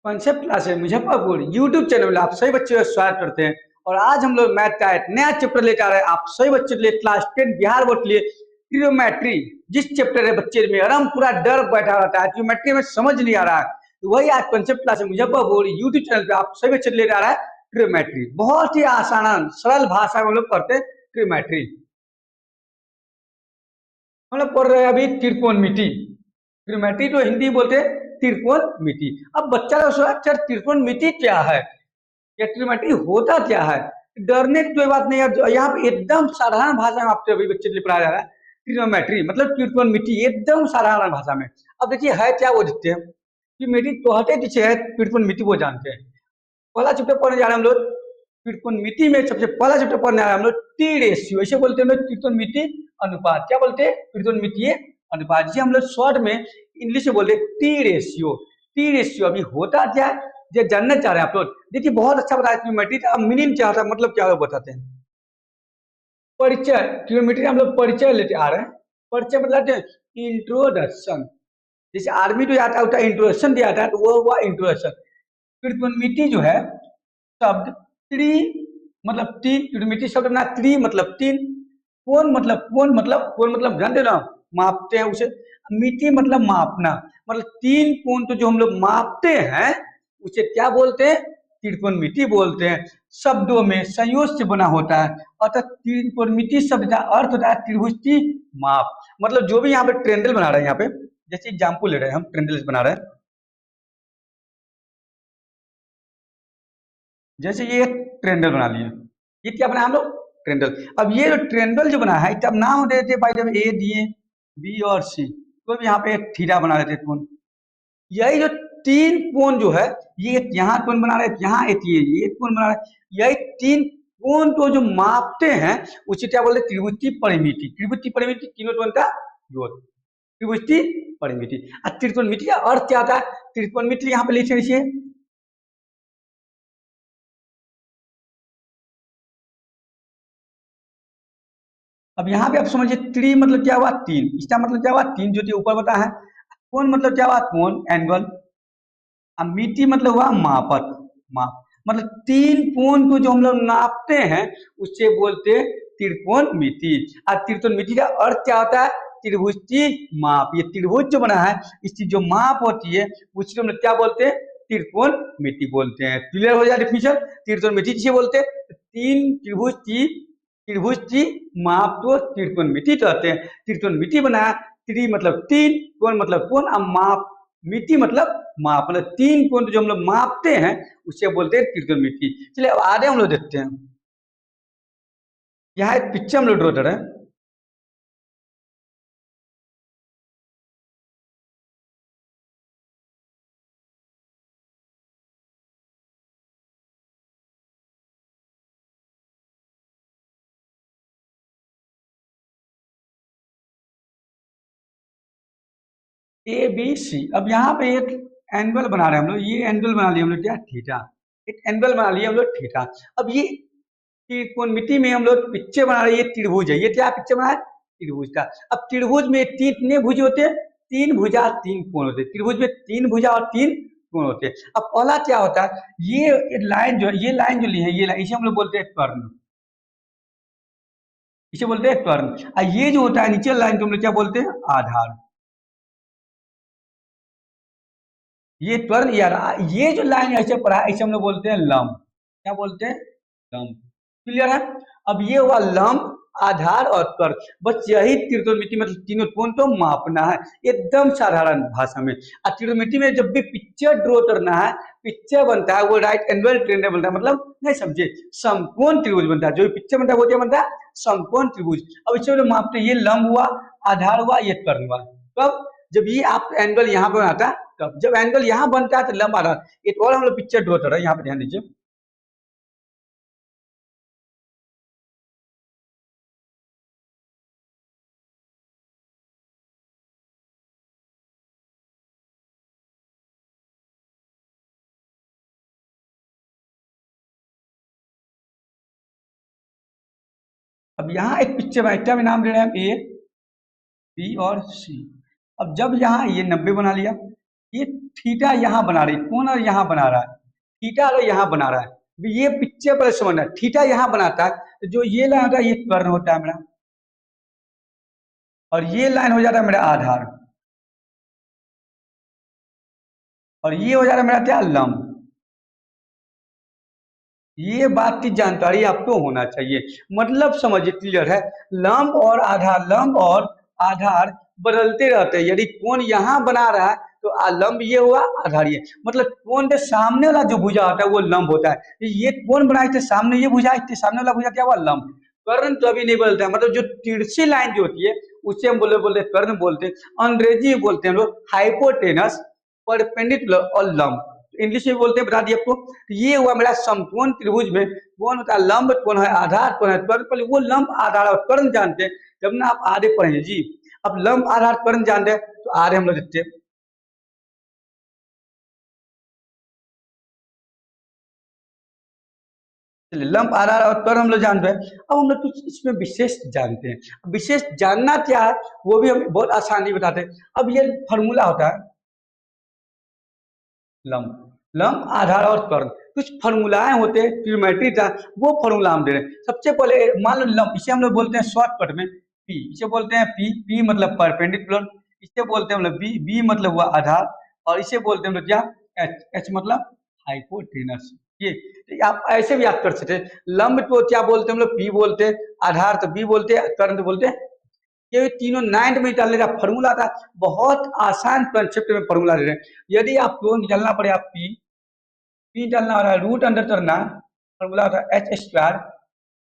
Concept class है Muzaffarpur YouTube channel में आप सभी बच्चों का स्वागत करते हैं। और आज हम लोग मैथ का एक नया चैप्टर लेकर आ रहे हैं आप सभी बच्चों के लिए क्लास 10 बिहार बोर्ड के लिए ट्रिग्नोमेट्री। जिस चैप्टर है बच्चे में आराम पूरा डर बैठा रहता है, ट्रिग्नोमेट्री में समझ नहीं आ रहा है, तो वही आज कॉन्सेप्ट क्लास है मुजफ्फरपुर यूट्यूब चैनल पे आप सभी बच्चे लेकर आ रहा है। ट्रिग्नोमेट्री बहुत ही आसान सरल भाषा में हम लोग पढ़ते हैं। ट्रिग्नोमेट्री हम लोग पढ़ रहे हैं अभी त्रिकोणमिति। त्रिकोणमिति तो हिंदी बोलते हैं त्रिकोणमिति। अब बच्चा लोग सोचा अच्छा त्रिकोणमिति क्या है या त्रिकोणमिति होता क्या है। डरने की कोई बात नहीं है, यहाँ पे एकदम साधारण भाषा में आपसे अभी बच्चे के लिए पढ़ाया जा रहा है। त्रिकोणमिति मतलब त्रिकोणमिति एकदम साधारण भाषा में। अब देखिए है क्या वो देखते हैं कि मेरी तोहते पीछे है त्रिकोणमिति वो जानते हैं। पहला चैप्टर पढ़ने जा रहे हैं हम लोग त्रिकोणमिति में। सबसे पहला चैप्टर पढ़ने आ रहे हैं हम लोग टी रेशियो, ऐसे बोलते हैं हम लोग त्रिकोणमिति अनुपात। क्या बोलते हैं? त्रिकोणमितीय अनुपात, जिसे हम लोग शॉर्ट में इंग्लिश में बोलते हैं टी रेशियो। टी रेशियो अभी होता क्या है ये जानना चाह रहे हैं आप लोग। देखिए बहुत अच्छा बताया त्रिकोणमिति का मीनिंग क्या होता है, मतलब क्या होता बताते हैं। परिचय, त्रिकोणमिति हम लोग परिचय लेते आ रहे हैं। परिचय मतलब इंट्रोडक्शन, जैसे आर्मी तो आता है इंट्रोडक्शन दिया था तो वो हुआ इंट्रोडक्शन। त्रिकोणमिति जो है शब्द त्रि मतलब तीन, त्रिकोणमिति शब्द बना त्रि मतलब तीन, कोण मतलब जानते ना मापते हैं उसे। मिति मतलब मापना, मतलब तीन कोण तो जो हम लोग मापते हैं उसे क्या बोलते हैं? त्रिकोणमिति बोलते हैं। शब्दों में संयोग से बना होता है, अर्थात त्रिकोणमिति शब्द का अर्थ होता है त्रिभुज की माप। मतलब जो भी यहाँ पे ट्रेंडल बना रहे हैं, यहाँ पे जैसे एग्जाम्पल ले रहे हैं हम, ट्रेंडल बना रहे हैं। जैसे ये ट्रेंडल बना लिया, ये क्या बना हम लोग? ट्रेंडल। अब ये जो ट्रेंडल जो बना है तब नाम दे देते भाई, जब ए दिए बी और सी तो यहाँ पे एक थीटा बना देते कोण। यही जो तीन कोण जो है, ये यहाँ कोण बना रहे, यहाँ ये कोण बना रहे, यही तीन कोण तो जो मापते हैं उसे क्या बोलते हैं? त्रिभुज की परिमिति। त्रिभुज की परिमिति तीनों कोण का योग, त्रिभुज की परिमिति। और त्रिकोणमिति का अर्थ क्या होता है? त्रिकोणमिति यहाँ पे लिखे लिखिए। अब यहाँ पे आप समझिए त्रि मतलब क्या हुआ? तीन। इसका मतलब क्या हुआ? तीन जो ऊपर बता है। कोण मतलब क्या हुआ? कोण एंगल। अब मिति मतलब हुआ मापक, माप मतलब तीन कोण को जो हम लोग नापते हैं उससे बोलते हैं त्रिकोणमिति। और त्रिकोणमिति का अर्थ क्या होता है? त्रिभुज की माप। ये त्रिभुज जो बना है इसकी जो माप होती है उसको हम लोग क्या बोलते हैं? त्रिकोणमिति बोलते हैं। क्लियर हो जाए डेफिनेशन। त्रिकोणमिति जिसे बोलते हैं तीन त्रिभुज की माप को त्रिकोणमिति कहते हैं। त्रिकोणमिति बना, त्रि मतलब तीन, कोण मतलब कोण, अब माप मिति मतलब माप, मतलब तीन कोण जो हम लोग मापते हैं उसे बोलते हैं त्रिकोणमिति। चलिए अब आगे हम लोग देखते हैं। यहाँ एक पिक्चर हम लोग ड्रॉ कर रहे हैं। A B C. अब यहाँ पे एक एंगल बना रहे हैं हम लोग, ये एंगल बना लिया हम लोग क्या? थीटा। एक एंगल बना लिया हम लोग थीटा। अब ये त्रिकोणमिति में हम लोग पिक्चर बना रहे हैं, ये त्रिभुज है। ये क्या पिक्चर बना है? त्रिभुज का। अब त्रिभुज में तीन कितने भुज होते हैं? तीन भुजा तीन कोण होते हैं। त्रिभुज में तीन भुजा और तीन कोण होते हैं। अब पहला क्या होता है? ये लाइन जो है, ये लाइन जो ली है, ये लाइन इसे हम लोग बोलते हैं कर्ण, इसे बोलते हैं कर्ण। और ये जो होता है नीचे लाइन को हम लोग क्या बोलते हैं? आधार। ये त्वरण यार, ये जो लाइन ऐसे पढ़ा है इसे हम लोग बोलते हैं लंब। क्या बोलते हैं? लंब। क्लियर है? अब ये हुआ लंब, आधार और कर्व। बस यही त्रिकोणमिति मतलब तीनों कोण तो मापना है एकदम साधारण भाषा में। और त्रिकोणमिति में जब भी पिक्चर ड्रॉ करना है, पिक्चर बनता है वो राइट एंगल ट्रायंगल बनता है, मतलब नहीं समझे, समकोण त्रिभुज बनता है। जो भी पिक्चर बनता है वो क्या बनता है? समकोण त्रिभुज। अब इसे लोग मापते हैं, ये लंब हुआ, आधार हुआ, ये कर्ण हुआ। कब? जब ये आप एंगल यहाँ पे बनाता है तब। जब एंगल यहाँ बनता है तो लंब आधार। एक और हम लोग पिक्चर ड्रॉ कर रहे हैं, यहाँ पे ध्यान दीजिए। अब यहाँ एक पिक्चर है, क्या में नाम ले रहे हैं हम? ए बी और सी। अब जब यहाँ ये 90 बना लिया, ये थीटा यहाँ बना रही, कौन और यहाँ बना रहा है, थीटा और यहाँ बना रहा है। ये पिक्चर पर समझना, थीटा यहाँ बनाता है, तो जो ये लाइन होता है ये कर्ण होता है मेरा, और ये लाइन हो जाता है मेरा आधार, और ये हो जा रहा है मेरा क्या, लंब। ये बात की जानकारी आपको होना चाहिए, मतलब समझिए, क्लियर है। लंब और आधार बदलते रहते हैं। यदि कोण यहाँ बना रहा है तो लंब ये हुआ, आधार ये, मतलब कोण के सामने वाला जो भुजा होता है वो लंब होता है। ये कोण बनाए थे सामने, ये भुजा, इसके सामने वाला भुजा क्या हुआ, लंब। कर्ण तो अभी नहीं बदलता है, मतलब जो तिरछी लाइन जो होती है उसे हम बोलते कर्ण बोलते हैं। अंग्रेजी में बोलते हैं हम लोग हाइपोटेनस, परपेंडिकुलर और लंब। इंग्लिश में बोलते हैं, बता दिए आपको। ये हुआ मेरा समकोण त्रिभुज में कौन होता है, लंब कौन है, आधार कौन है, कर्ण। पहले वो लंब आधार और कर्ण जानते हैं, जब ना आप आगे पढ़ेंगे जी। अब लंब आधार कर्ण जानते हैं तो आगे हम लोग देखते हैं। चलिए, लंब आधार और कर्ण हम लोग जानते हैं। अब हम लोग कुछ इसमें विशेष जानते हैं। विशेष जानना क्या है वो भी हम बहुत आसानी बताते हैं। अब ये फॉर्मूला होता है लंब, लंब आधार और कर्ण, कुछ फॉर्मूलाएं होते हैं ट्रिग्नोमेट्री का, वो फॉर्मूला हम दे रहे हैं। सबसे पहले मान लो लंब, इसे हम लोग बोलते हैं शॉर्टकट में पी, इसे बोलते हैं पी, पी मतलब परपेंडिकुलर, इसे बोलते हैं हम लोग बी, बी मतलब हुआ आधार, और इसे बोलते हैं हम लोग क्या, एच, एच मतलब हाइपोटेनस। ये तो आप ऐसे भी याद कर सकते हैं। लंब को क्या बोलते हैं हम लोग, पी बोलते हैं, आधार तो बी बोलते हैं, कर्ण तो बोलते हैं। ये तीनों 9th में निकालने का फॉर्मूला था। बहुत आसान कंसेप्ट में फॉर्मूला दे रहे हैं। यदि आपको निकालना पड़े, आप पी, पी निकालना हो रहा है, रूट अंडर करना, फॉर्मूला होता है एच स्क्वायर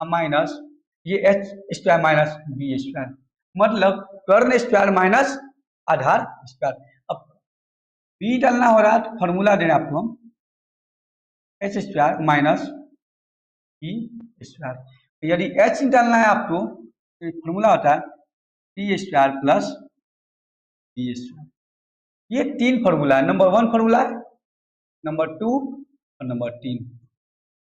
माइनस ये H square minus B square, मतलब कर्ण स्क्वायर माइनस आधार स्क्वायर। अब बी डालना हो रहा है तो फॉर्मूला दे रहे हैं आपको हम, H square minus B square. यदि एच निकालना है आपको तो फॉर्मूला होता है T square plus B square. ये तीन फॉर्मूला है, नंबर 1 फॉर्मूला है, नंबर 2 और नंबर 3।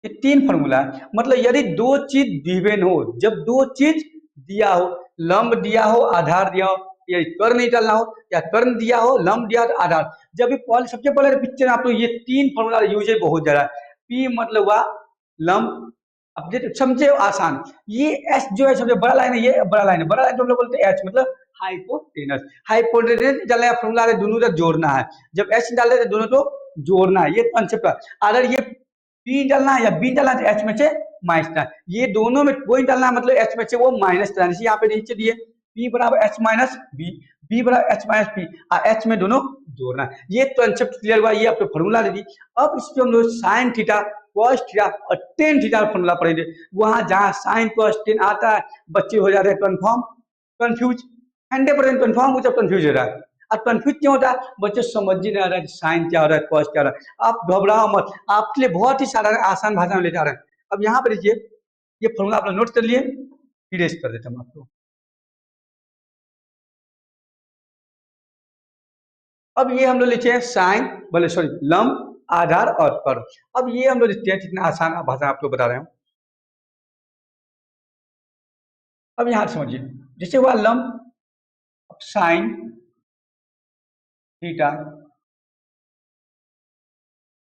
ये तीन फॉर्मूला है। मतलब यदि दो चीज गिवन हो, जब दो चीज दिया हो, लंब दिया हो, आधार दिया हो, या कर्ण निकालना हो, या कर्ण दिया हो, लंब दिया हो, आधार, जब भी सबसे पहले पिक्चर आप तो ये तीन फॉर्मूला यूज है बहुत ज्यादा। पी मतलब हुआ लंब, अब समझे आसान। ये एस जो है सबसे बड़ा लाइन है, ये बड़ा लाइन है, बड़ा लाइन तो हम लोग बोलते हैं एच, मतलब हाइपोटेनस। हाइपोटेनस डालने का फॉर्मूला दोनों तक जोड़ना है, जब एच डालते तो दोनों को जोड़ना है, ये कंसेप्ट है। अगर ये पी डालना है या बी डालना है तो एच में से माइनस डालना, ये दोनों में कोई डालना है, मतलब एच में से वो माइनस डालना। जैसे यहाँ पे नीचे दिए पी बराबर एच माइनस बी, बी बराबर एच माइनस पी, और एच में दोनों जोड़ना है। ये कंसेप्ट क्लियर हुआ, ये आपको फॉर्मूला दे दी। अब इस पे हम लोग साइन थीटा, कॉस थीटा और टेन थीटा का फॉर्मूला पढ़ेंगे। वहां जहां साइन कॉस टेन आता है, बच्चे हो जाते हैं कन्फर्म, कंफ्यूज, 100% कन्फर्म हो, जब कंफ्यूज हो रहा है। अब कंफ्यूज क्यों होता है, बच्चे समझ ही नहीं आ रहा है साइन क्या हो रहा है, कॉस क्या हो रहा है। आप घबराओ मत, आपके लिए बहुत ही सारा आसान भाषा में लेकर आ रहे हैं। अब यहाँ पर देखिए, ये फॉर्मूला आप लोग नोट कर लिए, इरेज कर देता हूँ आपको। अब ये हम लोग लिखे हैं साइन, बोले सॉरी, लंब आधार और कर्व। अब ये हम लोग लिखते हैं, कितना आसान भाषा आपको बता रहे हैं। अब यहाँ समझिए, जैसे हुआ लंब, साइन थीटा,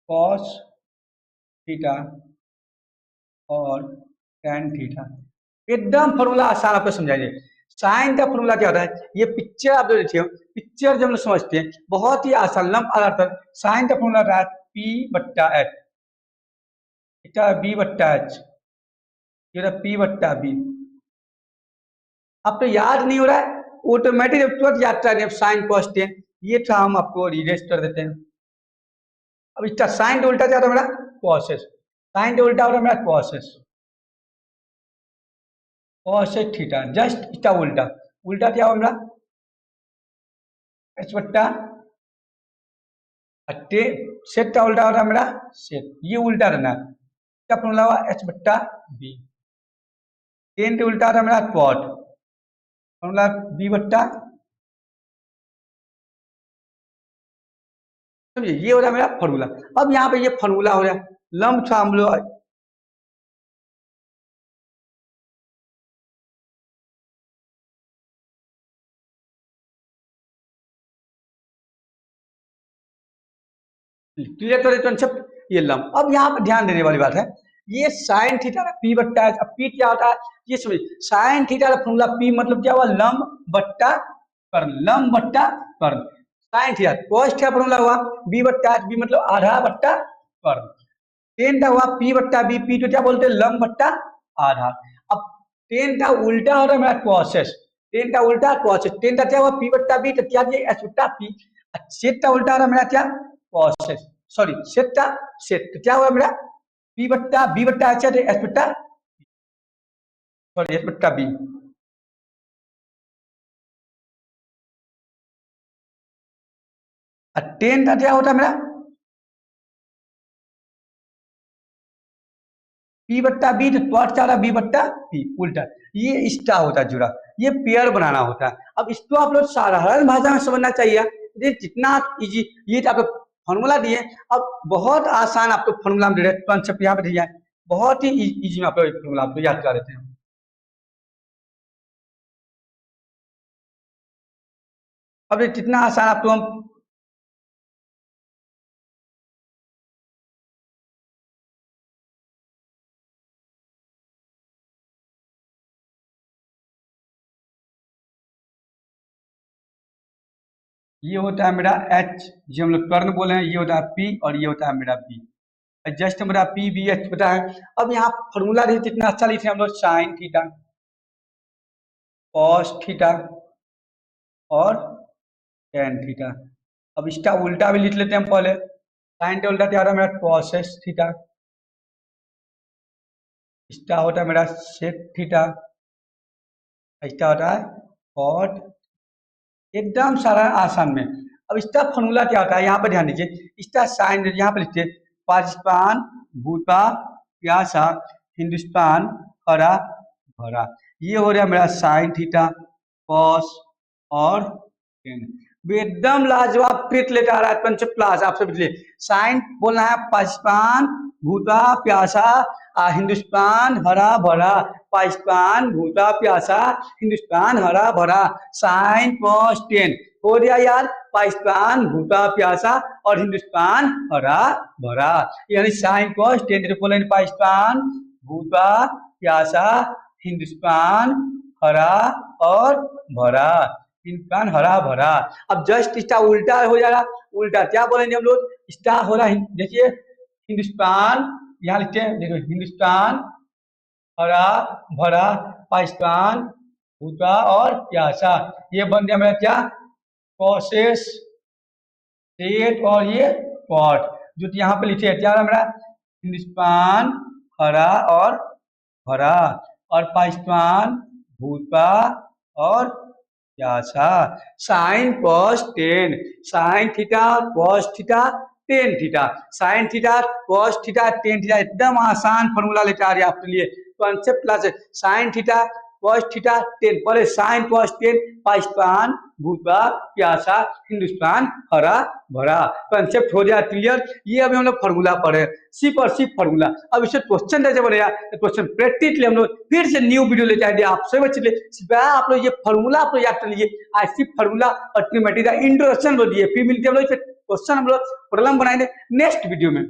कॉस थीटा और tan थीटा, एकदम फॉर्मूला आसान आपको समझाइए। साइन का फॉर्मूला क्या होता है, ये पिक्चर आप जो देखिए, पिक्चर जब हम समझते हैं बहुत ही आसान, लंब आधार पर साइन का फॉर्मूला होता है पी बट्टा एच, बी बट्टा एच, ये पी बट्टा बी। अब तो याद नहीं हो रहा है, ऑटोमेटिक तुरंत याद कर रहे हैं साइन कॉस टेन, ये था, हम आपको रिलेट कर देते हैं। अब इसका साइन का उल्टा क्या होता है मेरा, कॉसेस, साइन का उल्टा होता है मेरा कॉसेस, कॉसेक थीटा, जस्ट इसका उल्टा। उल्टा क्या होगा, एच बट्टा टे, सेट का उल्टा होता है मेरा सेट, ये उल्टा रहना है। क्या फॉर्मूला हुआ, एच बट्टा बी। टेन के उल्टा होता है मेरा कॉट, फॉर्मूला बी बट्टा, समझिए ये हो रहा है मेरा फॉर्मूला। अब यहाँ पे ये फॉर्मूला हो रहा है, लंब था हम लोग क्लियर तो कंसेप्ट ये लंब। अब यहाँ पर ध्यान देने वाली बात है, ये साइन थीटा का पी बट्टा है। अब पी क्या होता है ये समझ, साइन थीटा का फॉर्मूला पी मतलब क्या हुआ, लंब बट्टा कर्ण, लंब बट्टा कर्ण। Sine theta cos theta formula हुआ बी बट्टा, बी मतलब आधा बट्टा कर्ण। टेन का हुआ पी बट्टा बी, पी तो क्या बोलते हैं लंब बट्टा आधा। अब टेन का उल्टा हो रहा है मेरा कॉसेस, टेन का उल्टा कॉसेस, टेन का क्या हुआ पी बट्टा बी, तो क्या किया एस बट्टा पी। सेट का उल्टा हो रहा है मेरा क्या कॉसेस, सॉरी सेट का सेट, तो क्या हुआ मेरा पी बट्टा बी बट्टा अच्छा एस बट्टा, सॉरी एस बट्टा बी। टेन का क्या होता है मेरा पी बट्टा बी, तो प्लॉट क्या रहा बी बट्टा पी उल्टा, ये इसका होता है जुड़ा, ये पेयर बनाना होता है। अब इसको आप लोग साधारण भाषा में समझना चाहिए, ये जितना इजी, ये तो आप लोग फॉर्मूला दिए, अब बहुत आसान आपको फॉर्मूला में दे रहे हैं, कॉन्सेप्ट यहाँ पे दिया है, बहुत ही इजी में आप लोग फॉर्मूला आपको याद कर लेते हैं। अब ये जितना आसान आपको हम, ये होता है मेरा एच, जो हम लोग कर्ण बोले हैं, ये होता है पी और ये होता है मेरा बी, जस्ट मेरा पी बी एच होता है। अब यहाँ फॉर्मूला देखिए कितना अच्छा लिखे हम लोग, साइन थीटा कॉस थीटा और टेन थीटा। अब इसका उल्टा भी लिख लेते हैं हम पहले, साइन का उल्टा क्या होता है मेरा कॉसेस थीटा, इसका होता है मेरा सेक थीटा, इसका होता है कॉट, एकदम सारा आसान में। अब इसका फॉर्मूला क्या होता है यहाँ पर ध्यान दीजिए, इसका साइन यहाँ पर लिखते पाकिस्तान भूता प्यासा हिंदुस्तान हरा भरा, ये हो रहा है मेरा साइन थीटा कॉस और टेन। एकदम लाजवाब प्रीत लेकर आ रहा है कंसेप्ट क्लास आप सब लिए। साइन बोलना है पाकिस्तान भूता प्यासा हिंदुस्तान हरा भरा, पाकिस्तान भूता प्यासा हिंदुस्तान हरा भरा, साइन कॉस टेन हो गया यार, पाकिस्तान भूता प्यासा और हिंदुस्तान हरा भरा, यानी साइन कॉस टेन बोले पाकिस्तान भूता प्यासा हिंदुस्तान हरा और भरा, हिंदुस्तान हरा भरा। अब जस्ट इसका उल्टा हो जाएगा, उल्टा क्या बोलेंगे हम लोग, इसका हो रहा है देखिए हिंदुस्तान, यहाँ लिखते हैं देखो हिंदुस्तान हरा भरा पाकिस्तान भूता और प्यासा, ये बन गया मेरा क्या कॉसेस सेट और ये कॉट, जो यहाँ पे लिखे क्या मेरा हिंदुस्तान हरा और भरा और पाकिस्तान भूता और प्यासा, sine cos tan, sign theta cos theta tan theta, sign theta cos theta tan theta, एकदम आसान फॉर्मूला लेकर आ रहे हैं आपके लिए कॉन्सेप्ट क्लास है। Sign theta cos theta tan, पहले साइन कॉस टेन पाकिस्तान भूता प्यासा हिंदुस्तान हरा भरा, कॉन्सेप्ट हो गया क्लियर। ये अभी हम लोग फॉर्मूला पढ़े, सिर्फ और सिर्फ फॉर्मूला। अब इससे क्वेश्चन जैसे बनेगा क्वेश्चन प्रैक्टिस हम लोग फिर से न्यू वीडियो लेके आएंगे आप सब बच्चे लिए, आप लोग ये फॉर्मूला आप लोग याद कर लीजिए, आज सिर्फ फॉर्मूला और ट्रिमेटिक का इंट्रोडक्शन लो दिए, फिर मिलते हम लोग क्वेश्चन हम लोग प्रॉब्लम बनाएंगे नेक्स्ट वीडियो में।